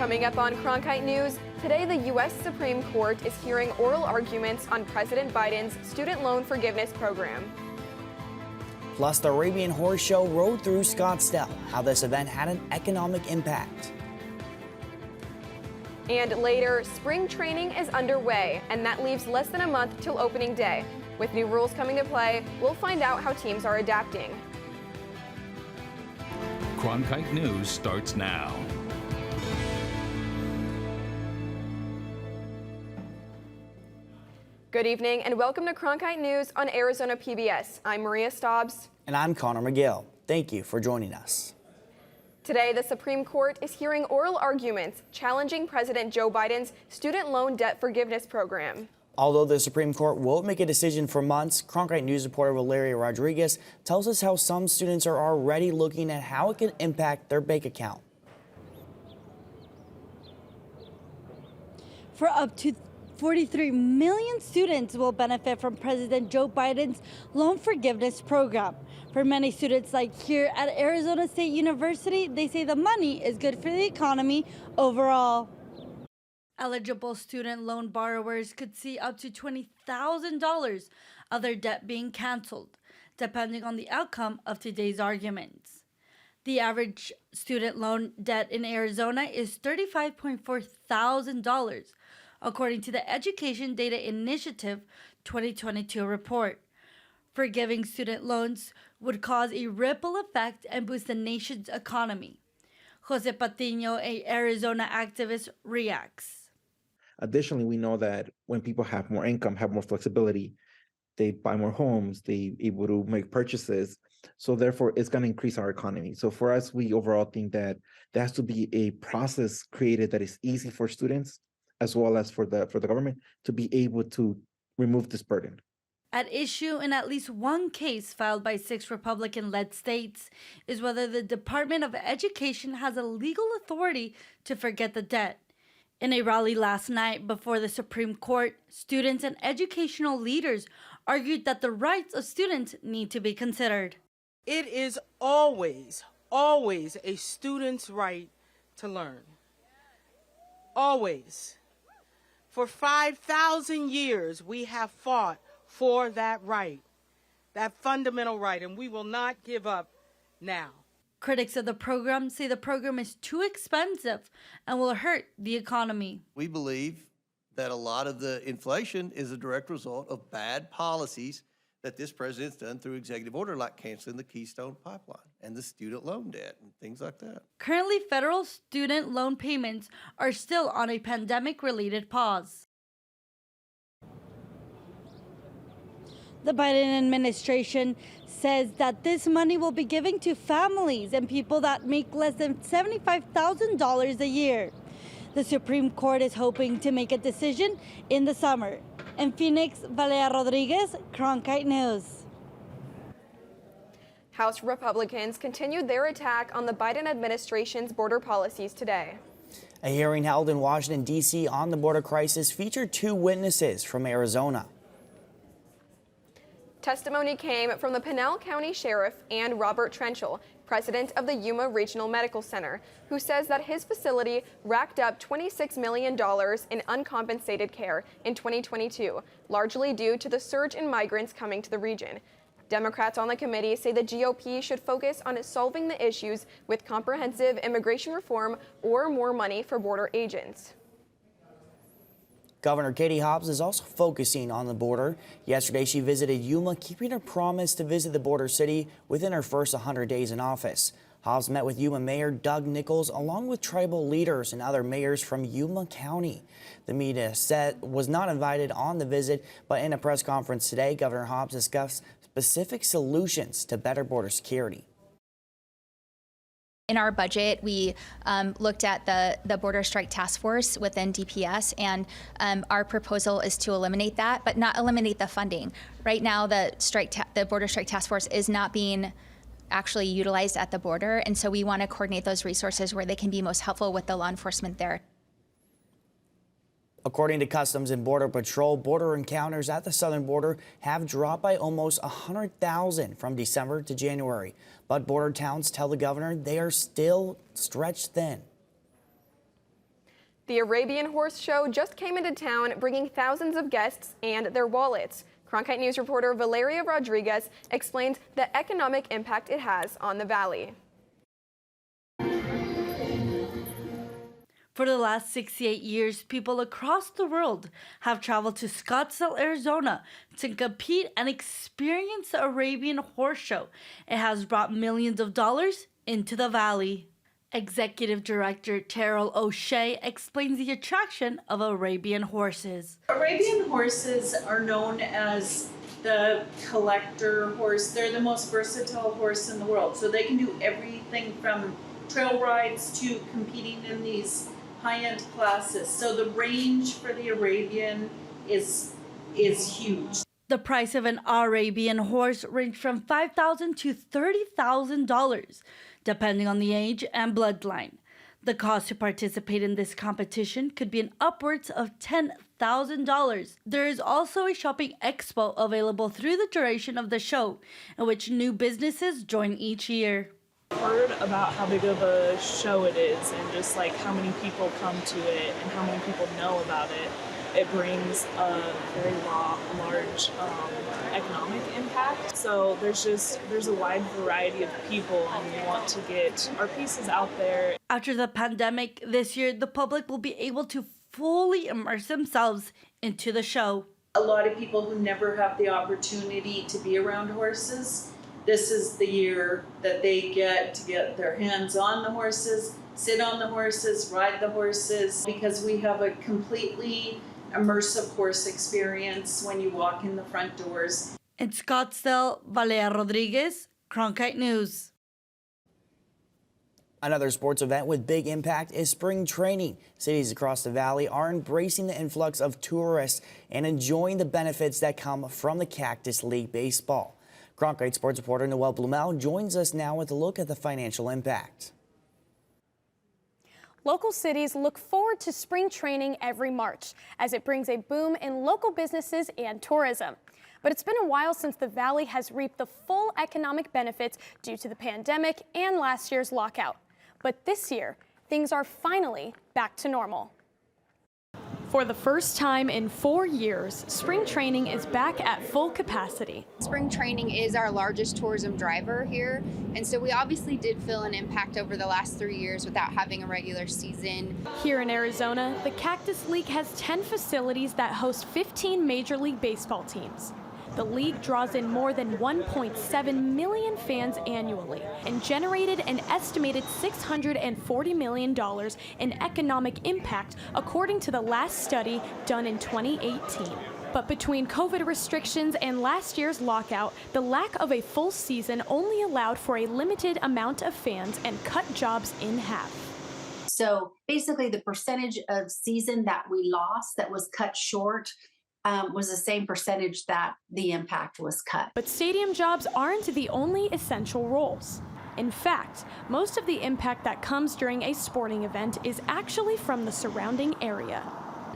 Coming up on Cronkite News, today the U.S. Supreme Court is hearing oral arguments on President Biden's student loan forgiveness program. Plus, the Arabian Horse Show rode through Scottsdale, how this event had an economic impact. And later, spring training is underway, and that leaves less than a month till opening day. With new rules coming to play, we'll find out how teams are adapting. Cronkite News starts now. Good evening and welcome to Cronkite News on Arizona PBS. I'm Maria Staubs. And I'm Connor McGill. Thank you for joining us. Today, the Supreme Court is hearing oral arguments challenging President Joe Biden's student loan debt forgiveness program. Although the Supreme Court won't make a decision for months, Cronkite News reporter Valeria Rodriguez tells us how some students are already looking at how it can impact their bank account. For up to 43 million students will benefit from President Joe Biden's loan forgiveness program. For many students like here at Arizona State University, they say the money is good for the economy overall. Eligible student loan borrowers could see up to $20,000 of their debt being canceled, depending on the outcome of today's arguments. The average student loan debt in Arizona is $35.4 thousand, according to the Education Data Initiative 2022 report. Forgiving student loans would cause a ripple effect and boost the nation's economy. Jose Patino, an Arizona activist, reacts. Additionally, we know that when people have more income, have more flexibility, they buy more homes, they able to make purchases. So therefore, it's going to increase our economy. So for us, we overall think that there has to be a process created that is easy for students, as well as for the government to be able to remove this burden. At issue in at least one case filed by 6 Republican-led states is whether the Department of Education has a legal authority to forget the debt. In a rally last night before the Supreme Court, students and educational leaders argued that the rights of students need to be considered. It is always a student's right to learn. Always. For 5,000 years, we have fought for that right, that fundamental right, and we will not give up now. Critics of the program say the program is too expensive and will hurt the economy. We believe that a lot of the inflation is a direct result of bad policies that this president's done through executive order, like canceling the Keystone Pipeline and the student loan debt and things like that. Currently, federal student loan payments are still on a pandemic-related pause. The Biden administration says that this money will be given to families and people that make less than $75,000 a year. The Supreme Court is hoping to make a decision in the summer. In Phoenix, Valeria Rodriguez, Cronkite News. House Republicans continued their attack on the Biden administration's border policies today. A hearing held in Washington, D.C. on the border crisis featured 2 witnesses from Arizona. Testimony came from the Pinal County Sheriff and Robert Trenchel, president of the Yuma Regional Medical Center, who says that his facility racked up $26 million in uncompensated care in 2022, largely due to the surge in migrants coming to the region. Democrats on the committee say the GOP should focus on solving the issues with comprehensive immigration reform or more money for border agents. Governor Katie Hobbs is also focusing on the border. Yesterday, she visited Yuma, keeping her promise to visit the border city within her first 100 days in office. Hobbs met with Yuma Mayor Doug Nichols, along with tribal leaders and other mayors from Yuma County. The media was not invited on the visit, but in a press conference today, Governor Hobbs discussed specific solutions to better border security. In our budget, we looked at the Border Strike Task Force within DPS, and our proposal is to eliminate that, but not eliminate the funding. Right now, the Border Strike Task Force is not being actually utilized at the border, and so we want to coordinate those resources where they can be most helpful with the law enforcement there. According to Customs and Border Patrol, border encounters at the southern border have dropped by almost 100,000 from December to January. But border towns tell the governor they are still stretched thin. The Arabian Horse show just came into town, bringing thousands of guests and their wallets. Cronkite News reporter Valeria Rodriguez explains the economic impact it has on the valley. For the last 68 years, people across the world have traveled to Scottsdale, Arizona to compete and experience the Arabian Horse Show. It has brought millions of dollars into the valley. Executive Director Terrell O'Shea explains the attraction of Arabian horses. Arabian horses are known as the collector horse. They're the most versatile horse in the world. So they can do everything from trail rides to competing in these high-end classes. So the range for the Arabian is huge. The price of an Arabian horse ranged from $5,000 to $30,000, depending on the age and bloodline. The cost to participate in this competition could be an upwards of $10,000. There is also a shopping expo available through the duration of the show, in which new businesses join each year. Heard about how big of a show it is and just like how many people come to it and how many people know about it. It brings a very large economic impact. So there's a wide variety of people, and we want to get our pieces out there. After the pandemic, this year the public will be able to fully immerse themselves into the show. A lot of people who never have the opportunity to be around horses, this is the year that they get to get their hands on the horses, sit on the horses, ride the horses, because we have a completely immersive horse experience when you walk in the front doors. In Scottsdale, Valeria Rodriguez, Cronkite News. Another sports event with big impact is spring training. Cities across the valley are embracing the influx of tourists and enjoying the benefits that come from the Cactus League baseball. Cronkite sports reporter Noelle Blumel joins us now with a look at the financial impact. Local cities look forward to spring training every March as it brings a boom in local businesses and tourism. But it's been a while since the valley has reaped the full economic benefits due to the pandemic and last year's lockout. But this year, things are finally back to normal. For the first time in 4 years, spring training is back at full capacity. Spring training is our largest tourism driver here, and so we obviously did feel an impact over the last 3 years without having a regular season. Here in Arizona, the Cactus League has 10 facilities that host 15 Major League Baseball teams. The league draws in more than 1.7 million fans annually and generated an estimated $640 million in economic impact, according to the last study done in 2018. But between COVID restrictions and last year's lockout, the lack of a full season only allowed for a limited amount of fans and cut jobs in half. So basically the percentage of season that we lost that was cut short was the same percentage that the impact was cut. But stadium jobs aren't the only essential roles. In fact, most of the impact that comes during a sporting event is actually from the surrounding area.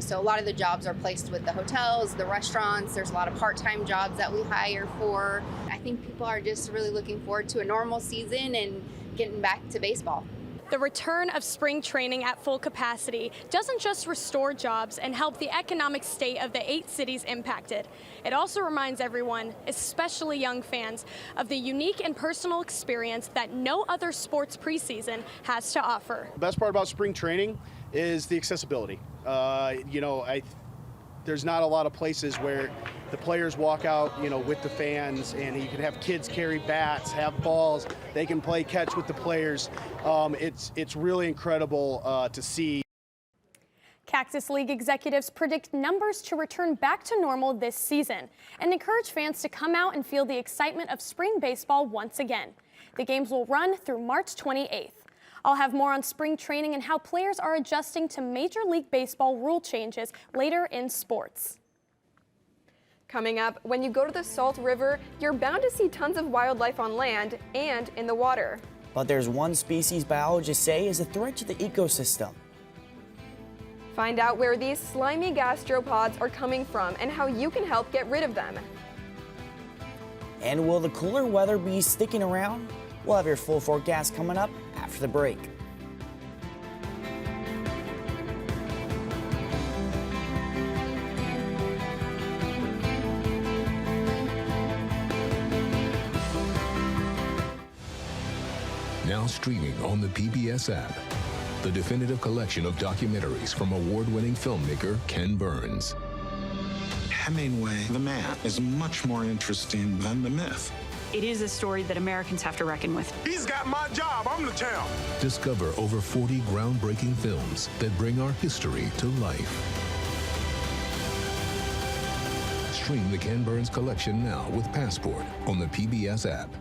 So a lot of the jobs are placed with the hotels, the restaurants. There's a lot of part-time jobs that we hire for. I think people are just really looking forward to a normal season and getting back to baseball. The return of spring training at full capacity doesn't just restore jobs and help the economic state of the 8 cities impacted. It also reminds everyone, especially young fans, of the unique and personal experience that no other sports preseason has to offer. The best part about spring training is the accessibility. There's not a lot of places where the players walk out, with the fans, and you can have kids carry bats, have balls, they can play catch with the players. It's really incredible to see. Cactus League executives predict numbers to return back to normal this season and encourage fans to come out and feel the excitement of spring baseball once again. The games will run through March 28th. I'll have more on spring training and how players are adjusting to Major League Baseball rule changes later in sports. Coming up, when you go to the Salt River, you're bound to see tons of wildlife on land and in the water. But there's one species biologists say is a threat to the ecosystem. Find out where these slimy gastropods are coming from and how you can help get rid of them. And will the cooler weather be sticking around? We'll have your full forecast coming up after the break. now streaming on the PBS app. The definitive collection of documentaries from award-winning filmmaker Ken Burns. Hemingway, the man, is much more interesting than the myth. It is a story that Americans have to reckon with. He's got my job. I'm the champ. Discover over 40 groundbreaking films that bring our history to life. Stream the Ken Burns collection now with Passport on the PBS app.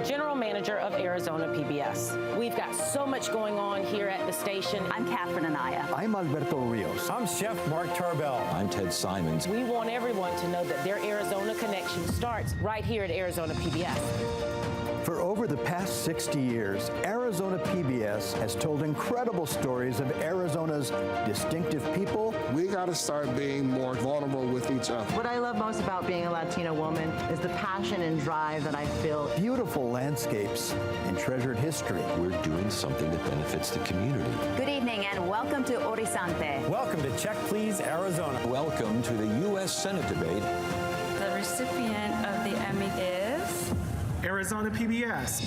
General Manager of Arizona PBS. We've got so much going on here at the station. I'm Catherine Anaya. I'm Alberto Rios. I'm Chef Mark Tarbell. I'm Ted Simons. We want everyone to know that their Arizona connection starts right here at Arizona PBS. For over the past 60 years, Arizona PBS has told incredible stories of Arizona's distinctive people. We got to start being more vulnerable with each other. What I love most about being a Latina woman is the passion and drive that I feel. Beautiful landscapes and treasured history. We're doing something that benefits the community. Good evening and welcome to Horizonte. Welcome to Check Please, Arizona. Welcome to the U.S. Senate debate. The recipient of the Emmy is Arizona PBS.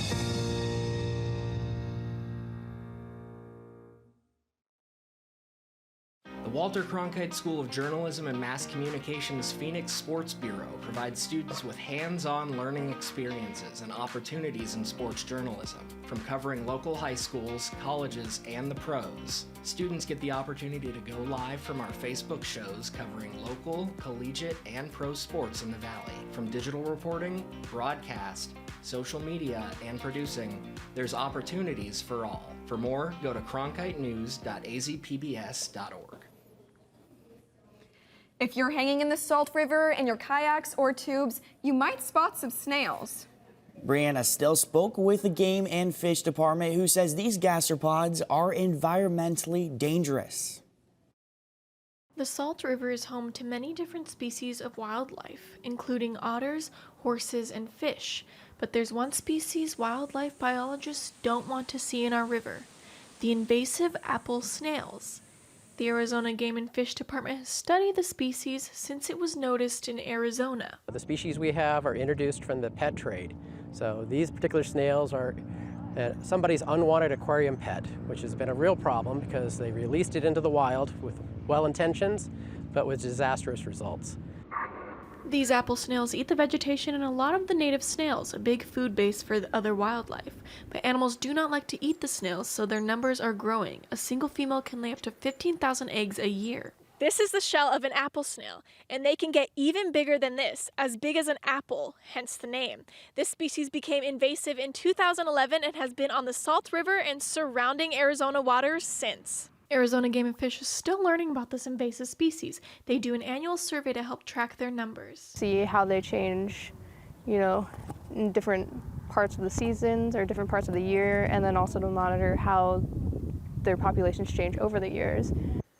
The Walter Cronkite School of Journalism and Mass Communications Phoenix Sports Bureau provides students with hands-on learning experiences and opportunities in sports journalism. From covering local high schools, colleges, and the pros, students get the opportunity to go live from our Facebook shows covering local, collegiate, and pro sports in the Valley. From digital reporting, broadcast, social media, and producing, there's opportunities for all. For more, go to cronkitenews.azpbs.org. If you're hanging in the Salt River in your kayaks or tubes, you might spot some snails. Brianna Still spoke with the Game and Fish Department, who says these gastropods are environmentally dangerous. The Salt River is home to many different species of wildlife, including otters, horses, and fish. But there's one species wildlife biologists don't want to see in our river: the invasive apple snails. The Arizona Game and Fish Department has studied the species since it was noticed in Arizona. The species we have are introduced from the pet trade. So these particular snails are somebody's unwanted aquarium pet, which has been a real problem because they released it into the wild with well intentions, but with disastrous results. These apple snails eat the vegetation and a lot of the native snails, a big food base for the other wildlife. But animals do not like to eat the snails, so their numbers are growing. A single female can lay up to 15,000 eggs a year. This is the shell of an apple snail, and they can get even bigger than this, as big as an apple, hence the name. This species became invasive in 2011 and has been on the Salt River and surrounding Arizona waters since. Arizona Game and Fish is still learning about this invasive species. They do an annual survey to help track their numbers. See how they change, in different parts of the seasons or different parts of the year, and then also to monitor how their populations change over the years.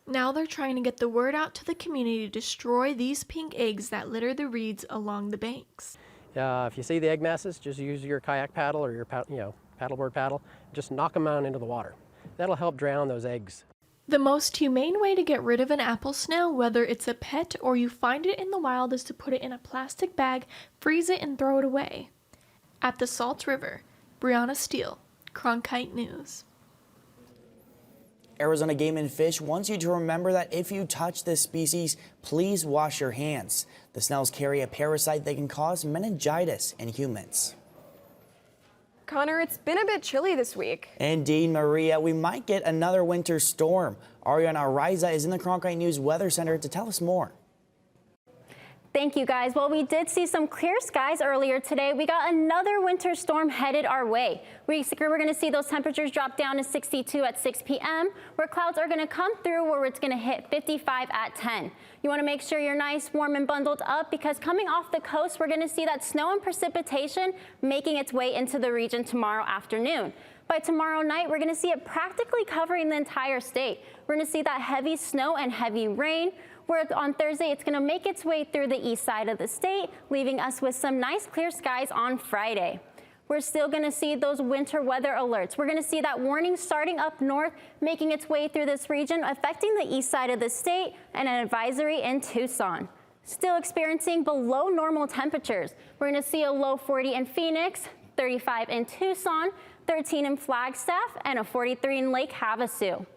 Now they're trying to get the word out to the community to destroy these pink eggs that litter the reeds along the banks. If you see the egg masses, just use your kayak paddle or your paddleboard paddle. Just knock them out into the water. That'll help drown those eggs. The most humane way to get rid of an apple snail, whether it's a pet or you find it in the wild, is to put it in a plastic bag, freeze it, and throw it away. At the Salt River, Brianna Steele, Cronkite News. Arizona Game and Fish wants you to remember that if you touch this species, please wash your hands. The snails carry a parasite that can cause meningitis in humans. Connor, it's been a bit chilly this week. Indeed, Maria. We might get another winter storm. Ariana Ariza is in the Cronkite News Weather Center to tell us more. Thank you, guys. Well, we did see some clear skies earlier today. We got another winter storm headed our way. We're going to see those temperatures drop down to 62 at 6 p.m., where clouds are going to come through where it's going to hit 55 at 10. You want to make sure you're nice, warm, and bundled up because coming off the coast, we're going to see that snow and precipitation making its way into the region tomorrow afternoon. By tomorrow night, we're going to see it practically covering the entire state. We're going to see that heavy snow and heavy rain. Where on Thursday, it's going to make its way through the east side of the state, leaving us with some nice clear skies on Friday. We're still going to see those winter weather alerts. We're going to see that warning starting up north, making its way through this region, affecting the east side of the state, and an advisory in Tucson. Still experiencing below normal temperatures. We're going to see a low 40 in Phoenix, 35 in Tucson, 13 in Flagstaff, and a 43 in Lake Havasu.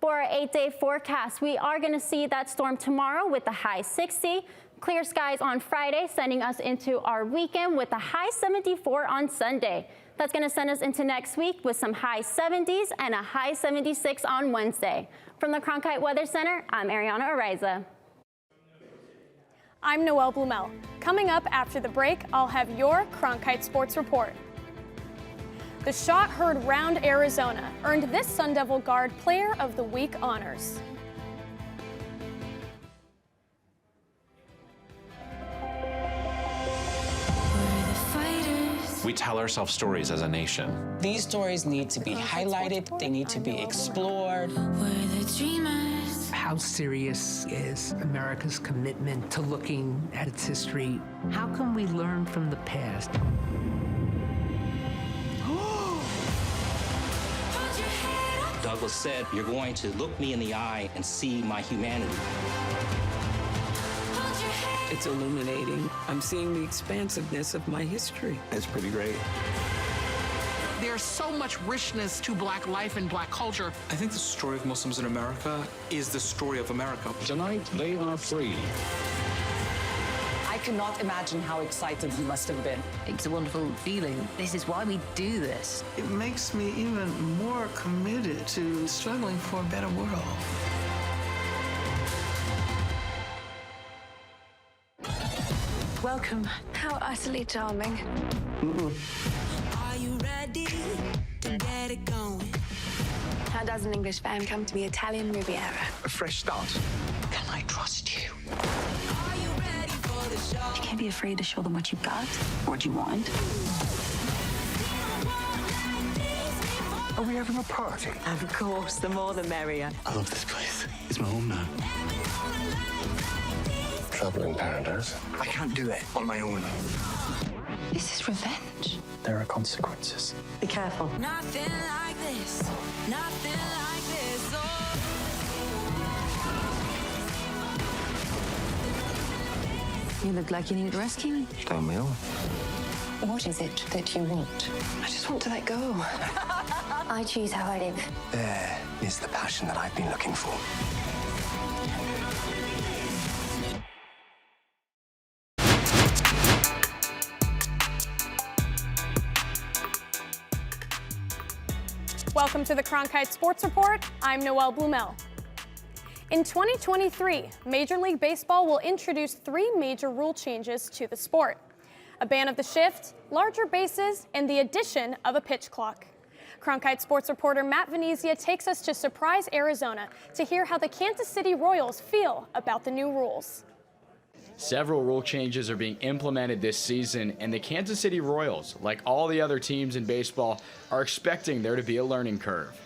For our 8-day forecast, we are going to see that storm tomorrow with the high 60. Clear skies on Friday, sending us into our weekend with a high 74 on Sunday. That's going to send us into next week with some high 70s and a high 76 on Wednesday. From the Cronkite Weather Center, I'm Ariana Ariza. I'm Noelle Blumel. Coming up after the break, I'll have your Cronkite Sports Report. The shot heard round Arizona earned this Sun Devil Guard Player of the Week honors. We tell ourselves stories as a nation. These stories need to be highlighted, they need to be explored. We're the dreamers. How serious is America's commitment to looking at its history? How can we learn from the past? Douglas said, "You're going to look me in the eye and see my humanity." It's illuminating. I'm seeing the expansiveness of my history. It's pretty great. There's so much richness to Black life and Black culture. I think the story of Muslims in America is the story of America. Tonight, they are free. I cannot imagine how excited he must have been. It's a wonderful feeling. This is why we do this. It makes me even more committed to struggling for a better world. Welcome. How utterly charming. Are you ready to get it going? How does an English fan come to be Italian Riviera? A fresh start. Can I trust you? Are you ready for the show? You can't be afraid to show them what you've got, what you want. Are we having a party? Of course, the more the merrier. I love this place. It's my home now. Trouble in paradise. I can't do it on my own. This is revenge. There are consequences. Be careful. Nothing like this. Nothing like this. Oh. You look like you need rescuing. Tell me all. What is it that you want? I just want to let go. I choose how I live. There is the passion that I've been looking for. Welcome to the Cronkite Sports Report. I'm Noelle Blumel. In 2023, Major League Baseball will introduce 3 major rule changes to the sport: a ban of the shift, larger bases, and the addition of a pitch clock. Cronkite Sports reporter Matt Venezia takes us to Surprise, Arizona to hear how the Kansas City Royals feel about the new rules. Several rule changes are being implemented this season, and the Kansas City Royals, like all the other teams in baseball, are expecting there to be a learning curve.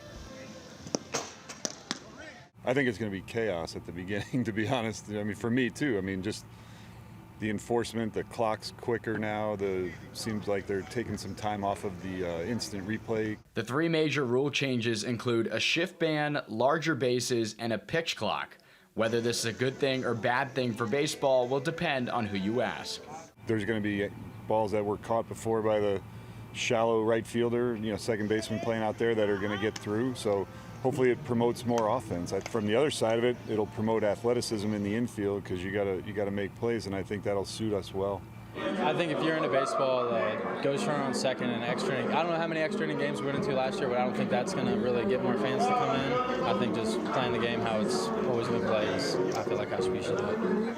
I think it's going to be chaos at the beginning, to be honest. I mean, for me too. I mean, just the enforcement, the clock's quicker now. Seems like they're taking some time off of the instant replay. The 3 major rule changes include a shift ban, larger bases, and a pitch clock. Whether this is a good thing or bad thing for baseball will depend on who you ask. There's going to be balls that were caught before by the shallow right fielder, second baseman playing out there, that are going to get through. So hopefully it promotes more offense. From the other side of it, it'll promote athleticism in the infield, because you got to make plays, and I think that'll suit us well. I think if you're into baseball, ghost runner on second and extra inning. I don't know how many extra inning games we went into last year, but I don't think that's going to really get more fans to come in. I think just playing the game how it's always been played is, I feel like, how we should do it.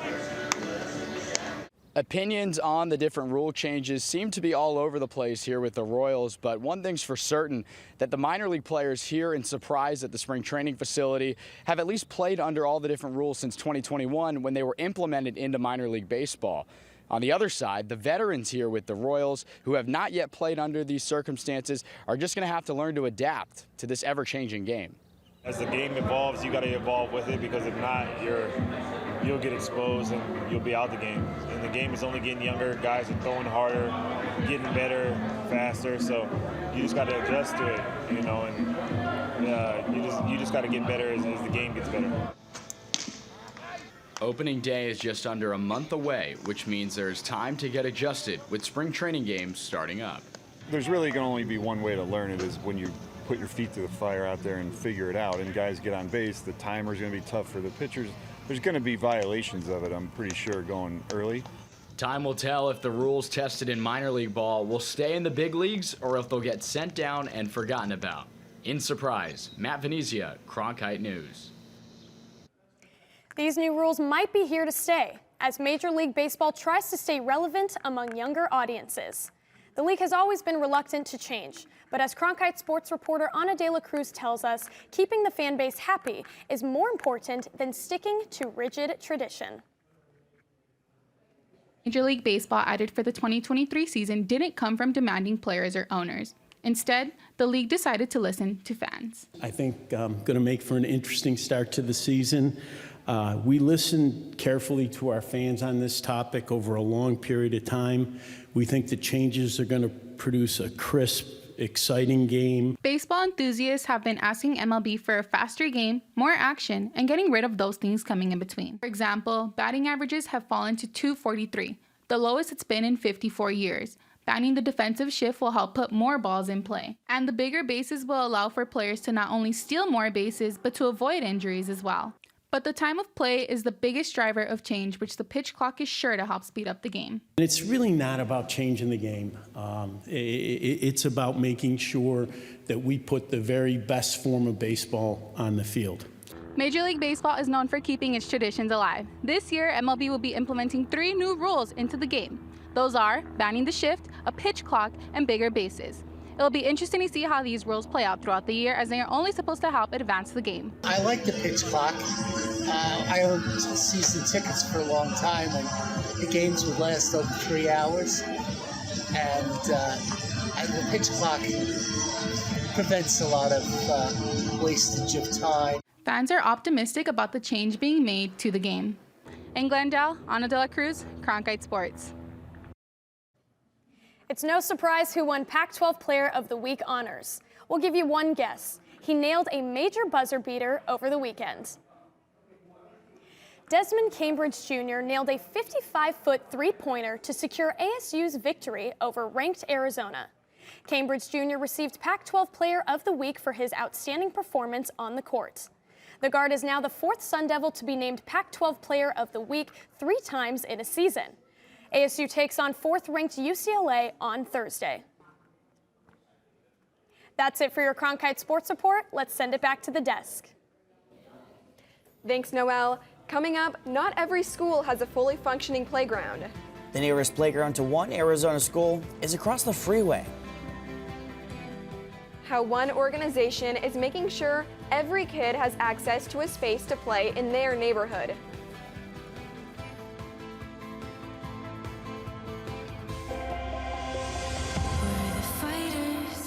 Opinions on the different rule changes seem to be all over the place here with the Royals, but one thing's for certain, that the minor league players here in Surprise at the spring training facility have at least played under all the different rules since 2021, when they were implemented into minor league baseball. On the other side, the veterans here with the Royals, who have not yet played under these circumstances, are just going to have to learn to adapt to this ever-changing game. As the game evolves, you got to evolve with it, because if not, you're you'll get exposed and you'll be out the game. And the game is only getting younger. Guys are throwing harder, getting better, faster. So you just got to adjust to it, you know, and you just got to get better as the game gets better. Opening day is just under a month away, which means there's time to get adjusted with spring training games starting up. There's really going to only be one way to learn it, is when you put your feet to the fire out there and figure it out. And guys get on base, the timer's going to be tough for the pitchers. There's going to be violations of it, I'm pretty sure, going early. Time will tell if the rules tested in minor league ball will stay in the big leagues or if they'll get sent down and forgotten about. In Surprise, Matt Venezia, Cronkite News. These new rules might be here to stay as Major League Baseball tries to stay relevant among younger audiences. The league has always been reluctant to change, but as Cronkite sports reporter Ana de la Cruz tells us, keeping the fan base happy is more important than sticking to rigid tradition. Major League Baseball added for the 2023 season didn't come from demanding players or owners. Instead, the league decided to listen to fans. I think going to make for an interesting start to the season. We listened carefully to our fans on this topic over a long period of time. We think the changes are going to produce a crisp, exciting game. Baseball enthusiasts have been asking MLB for a faster game, more action, and getting rid of those things coming in between. For example, batting averages have fallen to .243, the lowest it's been in 54 years. Banning the defensive shift will help put more balls in play. And the bigger bases will allow for players to not only steal more bases, but to avoid injuries as well. But the time of play is the biggest driver of change, which the pitch clock is sure to help speed up the game. It's really not about changing the game. It's about making sure that we put the very best form of baseball on the field. Major League Baseball is known for keeping its traditions alive. This year, MLB will be implementing 3 new rules into the game. Those are banning the shift, a pitch clock, and bigger bases. It'll be interesting to see how these rules play out throughout the year, as they are only supposed to help advance the game. I like the pitch clock. I owned season tickets for a long time, and the games would last over 3 hours. And the pitch clock prevents a lot of wastage of time. Fans are optimistic about the change being made to the game. In Glendale, Ana de la Cruz, Cronkite Sports. It's no surprise who won Pac-12 Player of the Week honors. We'll give you one guess. He nailed a major buzzer beater over the weekend. Desmond Cambridge Jr. nailed a 55-foot three-pointer to secure ASU's victory over ranked Arizona. Cambridge Jr. received Pac-12 Player of the Week for his outstanding performance on the court. The guard is now the 4th Sun Devil to be named Pac-12 Player of the Week 3 times in a season. ASU takes on 4th-ranked UCLA on Thursday. That's it for your Cronkite Sports Report. Let's send it back to the desk. Thanks, Noelle. Coming up, not every school has a fully functioning playground. The nearest playground to one Arizona school is across the freeway. How one organization is making sure every kid has access to a space to play in their neighborhood.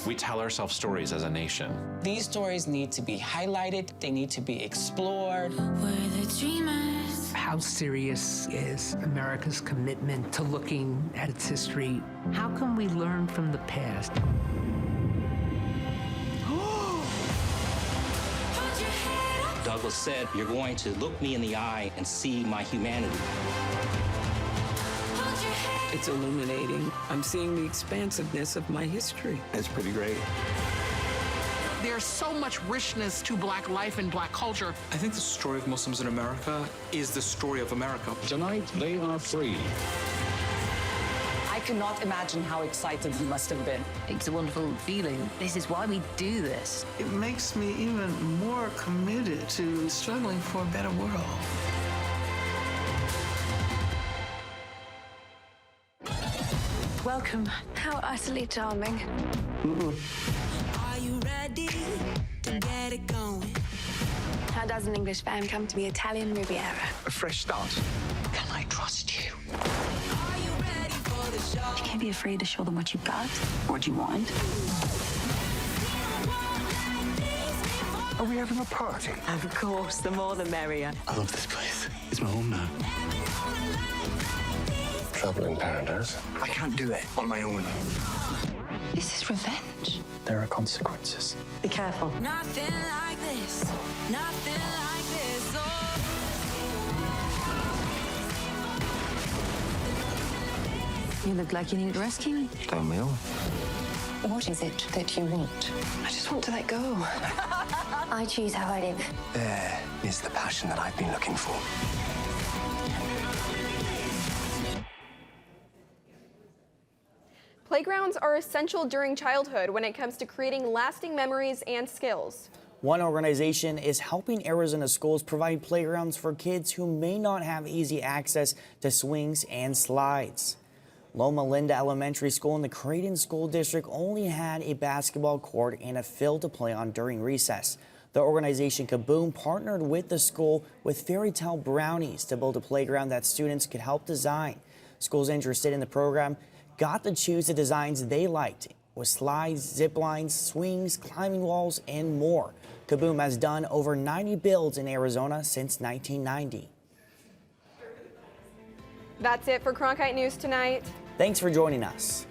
We tell ourselves stories as a nation. These stories need to be highlighted, they need to be explored. We're the dreamers. How serious is America's commitment to looking at its history? How can we learn from the past? Douglas said, you're going to look me in the eye and see my humanity. It's illuminating. I'm seeing the expansiveness of my history. It's pretty great. There's so much richness to Black life and Black culture. I think the story of Muslims in America is the story of America. Tonight, they are free. I cannot imagine how excited he must have been. It's a wonderful feeling. This is why we do this. It makes me even more committed to struggling for a better world. Welcome. How utterly charming. Are you ready to get it going? How does an English fan come to be Italian Riviera? A fresh start. Can I trust you? Are you ready for the show? You can't be afraid to show them what you've got, what you want. Are we having a party? Of course, the more the merrier. I love this place. It's my home now. Trouble in paradise. I can't do it on my own. This is revenge. There are consequences. Be careful. Nothing like this. Nothing like this. You look like you need rescuing. Don't we all? What is it that you want? I just want to let go. I choose how I live. There is the passion that I've been looking for. Playgrounds are essential during childhood when it comes to creating lasting memories and skills. One organization is helping Arizona schools provide playgrounds for kids who may not have easy access to swings and slides. Loma Linda Elementary School in the Creighton School District only had a basketball court and a field to play on during recess. The organization Kaboom partnered with the school with Fairy Tale Brownies to build a playground that students could help design. Schools interested in the program got to choose the designs they liked, with slides, zip lines, swings, climbing walls, and more. Kaboom has done over 90 builds in Arizona since 1990. That's it for Cronkite News tonight. Thanks for joining us.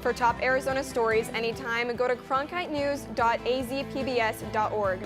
For top Arizona stories anytime, go to cronkitenews.azpbs.org.